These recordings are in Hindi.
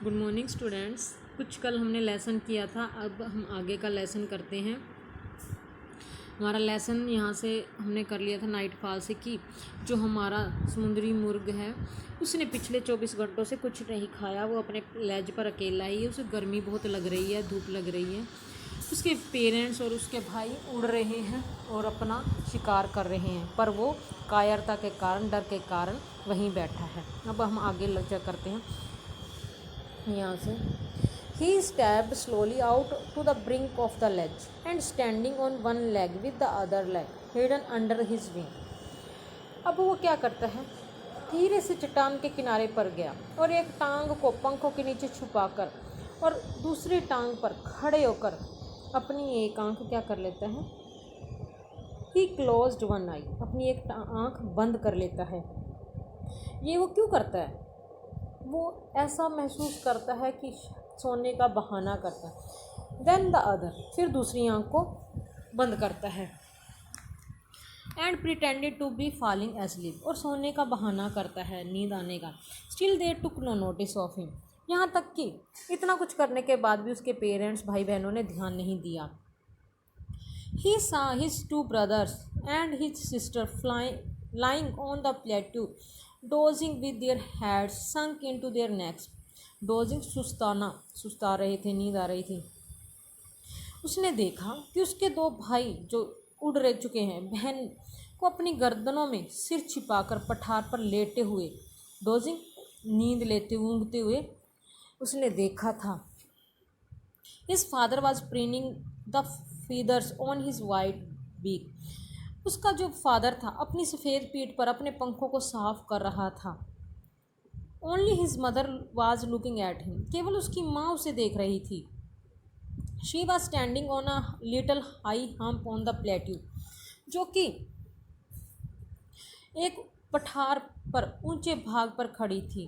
Good morning students. कुछ कल हमने लेसन किया था, अब हम आगे का लेसन करते हैं। हमारा लेसन यहाँ से हमने कर लिया था नाइट फॉल से कि जो हमारा समुद्री मुर्ग है उसने पिछले 24 घंटों से कुछ नहीं खाया। वो अपने लेज पर अकेला ही है, उसे गर्मी बहुत लग रही है, धूप लग रही है। उसके पेरेंट्स और उसके भाई उड़ रहे हैं और अपना शिकार कर रहे हैं, पर वो कायरता के कारण, डर के कारण वहीं बैठा है। अब हम आगे लग करते हैं यहाँ से। He stepped slowly out to the brink of the ledge and standing on one leg with the other leg hidden under his wing. अब वो क्या करता है, धीरे से चट्टान के किनारे पर गया और एक टांग को पंखों के नीचे छुपाकर और दूसरी टांग पर खड़े होकर अपनी एक आंख क्या कर लेता है, He closed one eye, अपनी एक आंख बंद कर लेता है। ये वो क्यों करता है? वो ऐसा महसूस करता है कि सोने का बहाना करता है। देन द अदर, फिर दूसरी आंख को बंद करता है। And pretended to be falling asleep, और सोने का बहाना करता है, नींद आने का। Still they took no notice of him, यहाँ तक कि इतना कुछ करने के बाद भी उसके पेरेंट्स, भाई बहनों ने ध्यान नहीं दिया। ही saw his two brothers and his sister lying on the plateau, dozing with their heads sunk into their necks. Dozing सुस्ता रहे थे, नींद आ रही थी। उसने देखा कि उसके दो भाई जो उड़ रह चुके हैं, बहन को अपनी गर्दनों में सिर छिपाकर पठार पर लेटे हुए, डोजिंग नींद लेते ऊँघते हुए उसने देखा था। His father was preening the feathers on his white beak. उसका जो फादर था अपनी सफ़ेद पीठ पर अपने पंखों को साफ कर रहा था। Only his mother was looking at him. केवल उसकी माँ उसे देख रही थी। She was standing on a little high hump on the plateau, जो कि एक पठार पर ऊंचे भाग पर खड़ी थी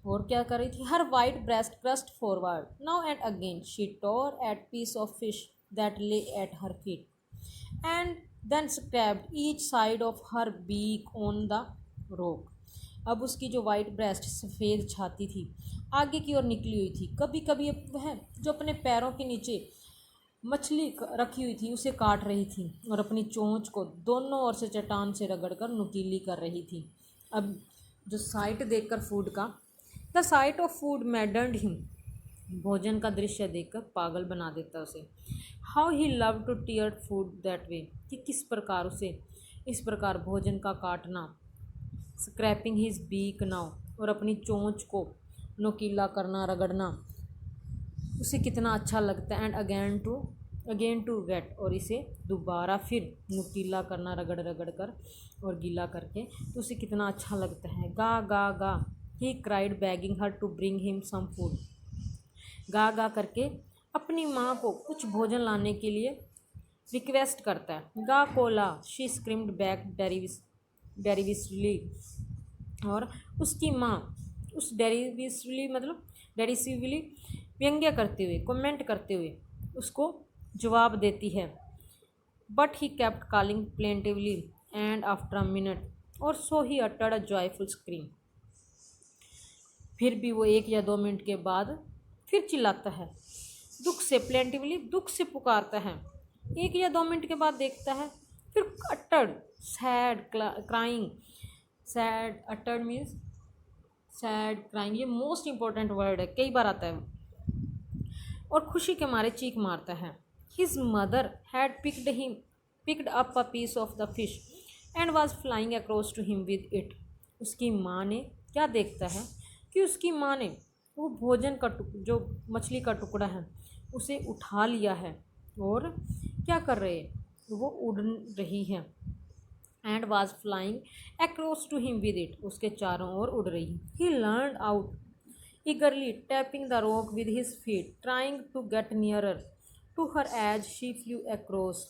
और क्या कर रही थी, her white breast thrust forward. Now and again she tore at piece of fish that lay at her feet and then scraped each side of her beak on the rock. अब उसकी जो वाइट ब्रेस्ट, सफ़ेद छाती थी, आगे की ओर निकली हुई थी। कभी कभी वह जो अपने पैरों के नीचे मछली रखी हुई थी उसे काट रही थी और अपनी चोंच को दोनों ओर से चट्टान से रगड़कर नुकीली कर रही थी। अब जो साइट देखकर फूड का, the sight of food maddened him, भोजन का दृश्य देखकर पागल बना देता उसे। How he loved to tear food that way, कि किस प्रकार उसे इस प्रकार भोजन का काटना, स्क्रैपिंग हिज बीक नाउ, और अपनी चोंच को नुकीला करना, रगड़ना उसे कितना अच्छा लगता है। एंड अगेन टू वेट, और इसे दोबारा फिर नुकीला करना, रगड़ रगड़ कर और गीला करके, तो उसे कितना अच्छा लगता है। गा गा गा, he cried begging her to bring him some food. गा गा करके अपनी माँ को कुछ भोजन लाने के लिए रिक्वेस्ट करता है। गा कोला, शी स्क्रीम्ड बैक डेरिविसली, और उसकी माँ उस डेरिसिवली व्यंग्य करते हुए, कमेंट करते हुए उसको जवाब देती है। But he kept calling plaintively and after a minute or so he uttered a joyful scream. फिर भी वो 1 या 2 मिनट के बाद फिर चिल्लाता है, दुख से, प्लेंटिवली, दुख से पुकारता है। 1 या 2 मिनट के बाद देखता है, फिर uttered, sad crying, sad, uttered means sad crying, ये मोस्ट इंपॉर्टेंट वर्ड है, कई बार आता है, और खुशी के मारे चीख मारता है। His mother had picked up a piece of the fish and was flying across to him with it. उसकी माँ ने क्या देखता है कि उसकी माँ ने वो भोजन का जो मछली का टुकड़ा है उसे उठा लिया है और क्या कर रहे हैं, वो उड़ रही है। And was flying across to him with it, उसके चारों ओर उड़ रही है। He leaned out eagerly tapping the rock with his feet trying to get nearer to her as she flew across,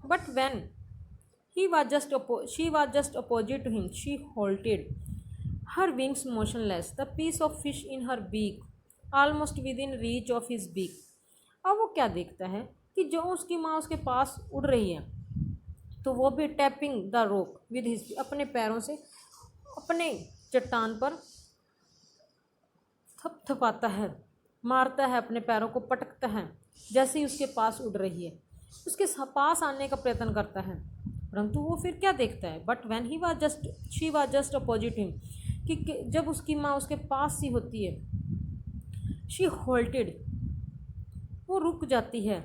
but when she was just opposite to him, she halted, her wings motionless, the piece of fish in her beak almost within reach of his beak. अब वो क्या देखता है कि जो उसकी माँ उसके पास उड़ रही है, तो वो भी tapping the rock with his, अपने पैरों से अपने चट्टान पर थपथपाता है, मारता है, अपने पैरों को पटकता है जैसे ही उसके पास उड़ रही है, उसके पास आने का प्रयत्न करता है, परंतु वो फिर क्या देखता है, but when she was just opposite him, कि जब उसकी माँ उसके पास सी होती है, शी होल्टेड, वो रुक जाती है,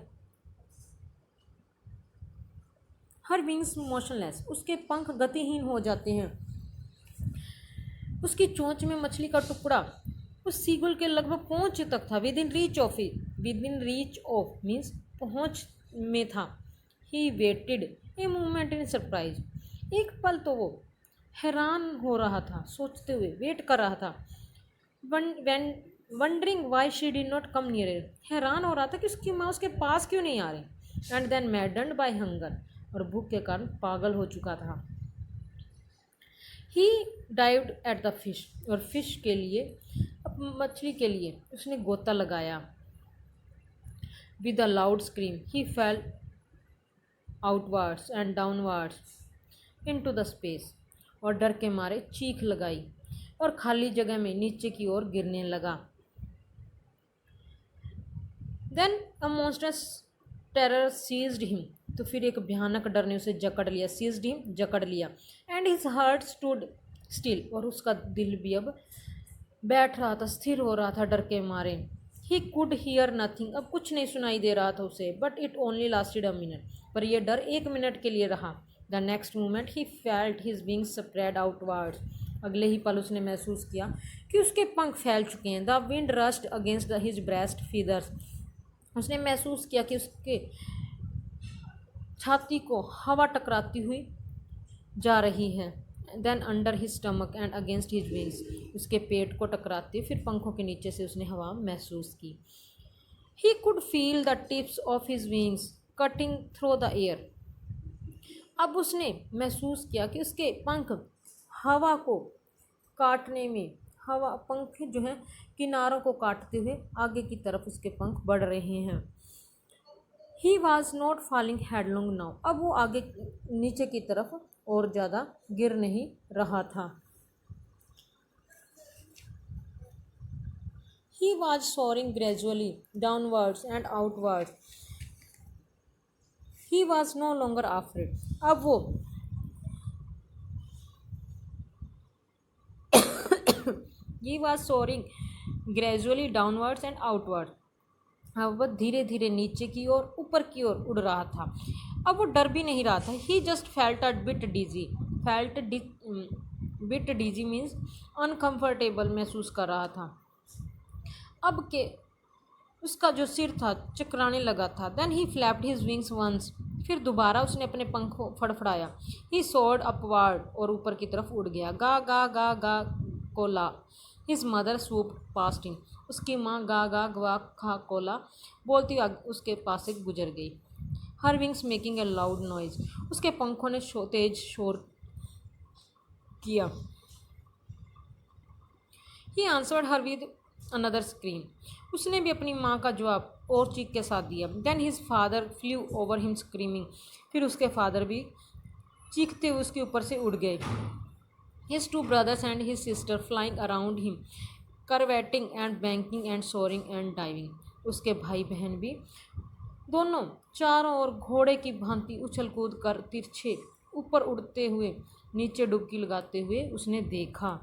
हर विंग्स मोशनलेस, उसके पंख गतिहीन हो जाते हैं, उसकी चोंच में मछली का टुकड़ा उस सीगुल के लगभग पहुंच तक था, with in reach of means पहुंच में था। He waited a moment in surprise, एक पल तो वो हैरान हो रहा था, सोचते हुए वेट कर रहा था, wondering why she did not come near, हैरान हो रहा था कि उसकी माँ उसके पास क्यों नहीं आ रही, and then maddened by hunger, और भूख के कारण पागल हो चुका था। He dived at the fish, और फिश के लिए, मछली के लिए उसने गोता लगाया। With a loud scream he fell outwards and downwards into the space, और डर के मारे चीख लगाई और खाली जगह में नीचे की ओर गिरने लगा। देन अ मॉन्स्टरस टेरर सीज्ड हिम, तो फिर एक भयानक डर ने उसे जकड़ लिया, सीज्ड हिम, जकड़ लिया, and his heart stood still, और उसका दिल भी अब बैठ रहा था, स्थिर हो रहा था डर के मारे। ही कुड हियर नथिंग, अब कुछ नहीं सुनाई दे रहा था उसे, but it only lasted a minute, पर यह डर 1 मिनट के लिए रहा। The next moment he felt his wings spread outwards, अगले ही पल उसने महसूस किया कि उसके पंख फैल चुके हैं। The wind rust against his breast feathers, उसने महसूस किया कि उसके छाती को हवा टकराती हुई जा रही है। Then under his stomach and against his wings, उसके पेट को टकराती, फिर पंखों के नीचे से उसने हवा महसूस की। He could feel the tips of his wings cutting through the air, अब उसने महसूस किया कि उसके पंख हवा को काटने में, हवा पंख जो है किनारों को काटते हुए आगे की तरफ उसके पंख बढ़ रहे हैं। He was not falling headlong now, अब वो आगे नीचे की तरफ और ज़्यादा गिर नहीं रहा था। He was soaring gradually downwards and outwards, he was no longer afraid, अब वो he was soaring gradually downwards and outward, अब वह धीरे धीरे नीचे की ओर, ऊपर की ओर उड़ रहा था। अब वो डर भी नहीं रहा था। He just felt a bit dizzy, bit dizzy means uncomfortable महसूस कर रहा था। अब के उसका जो सिर था चकराने लगा था। Then he flapped his wings once, फिर दोबारा उसने अपने पंखों फड़फड़ाया। ही सोर्ड अपवार्ड, और ऊपर की तरफ उड़ गया। गा गा गा गा कोला, his mother swooped past him, उसकी माँ गा गा गवा खा कोला बोलती उसके पास से गुजर गई। हर wings making a loud noise, उसके पंखों ने तेज शोर किया। He answered her with another scream, उसने भी अपनी माँ का जवाब और चीख के साथ दिया। Then his father flew over him screaming, फिर उसके फादर भी चीखते हुए उसके ऊपर से उड़ गए। His 2 brothers and his sister flying around him, curveting and banking and soaring and diving, उसके भाई बहन भी दोनों चारों ओर घोड़े की भांति उछल कूद कर तिरछे ऊपर उड़ते हुए नीचे डुबकी लगाते हुए उसने देखा।